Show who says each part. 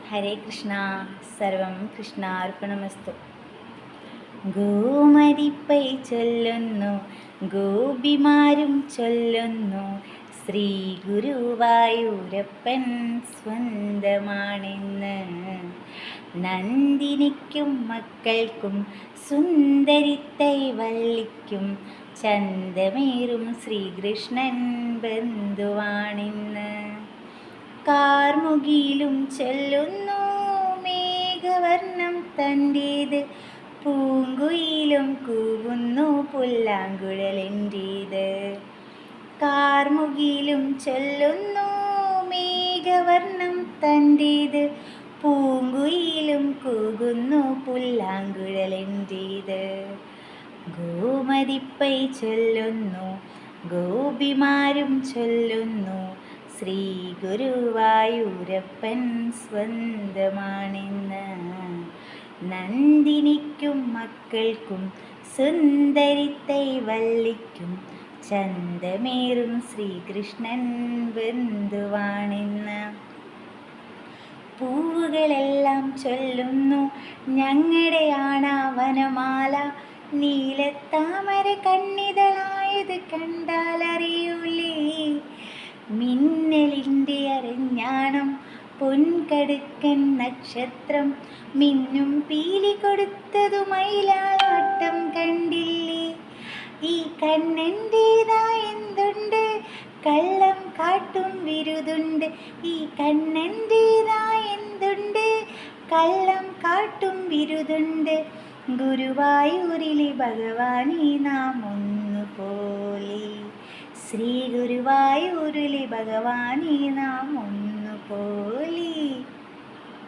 Speaker 1: ഹരേ കൃഷ്ണ. സർവം കൃഷ്ണാർപ്പണമസ്തു. ഗോമതിപ്പൈ ചൊല്ലുന്നു, ഗോപിമാരും ചൊല്ലുന്നു, ശ്രീ ഗുരുവായൂരപ്പൻ സ്വന്തമാണെന്ന്. നന്ദിനിക്കും മക്കൾക്കും സുന്ദരിത്തൈ വള്ളിക്കും ചന്തമേറും ശ്രീകൃഷ്ണൻ ബന്ധുവാണിന്ന്. കാർമുകിലും ചൊല്ലുന്നു, മേഘവർണ്ണം തൻ്റേത്, പൂങ്കുയിലും കൂവുന്നു, പുല്ലാങ്കുഴലെൻ്റേത്. കാർമുകിലും ചൊല്ലുന്നു, മേഘവർണ്ണം തൻ്റേത്, പൂങ്കുയിലും കൂകുന്നു, പുല്ലാങ്കുഴലെൻ്റേത്. ഗോമതിപ്പൈ ചൊല്ലുന്നു, ഗോപിമാരും ചൊല്ലുന്നു, ശ്രീ ഗുരുവായൂരപ്പൻ സ്വന്തമാണെന്ന്. നന്ദിനിക്കും മക്കൾക്കും സുന്ദരിത്തൈ വള്ളിക്കും ചന്തമേറും ശ്രീകൃഷ്ണൻ ബന്ധുവാണെന്ന്. പൂവുകളെല്ലാം ചൊല്ലുന്നു, ഞങ്ങളുടെ ആണാ വനമാല, നീലത്താമര കണ്ണിതളായത് കണ്ടാലറിയൂലേ. മിന്നലിൻ്റെ അരഞ്ഞാണം, പൊൻകടുക്കൻ നക്ഷത്രം, മിന്നും പീലി കൊടുത്തതു മയിലാട്ടം കണ്ടില്ലേ. ഈ കണ്ണൻ്റേതായെന്തുണ്ട്, കള്ളം കാട്ടും വിരുതുണ്ട്. ഈ കണ്ണൻ്റേതായെന്തുണ്ട്, കള്ളം കാട്ടും വിരുതുണ്ട്. ഗുരുവായൂരിലെ ഭഗവാനെ നാം ഒന്നുപോലെ, ശ്രീ ഗുരുവായൂരിലെ ഭഗവാനെ നാം ഒന്നുപോലെ.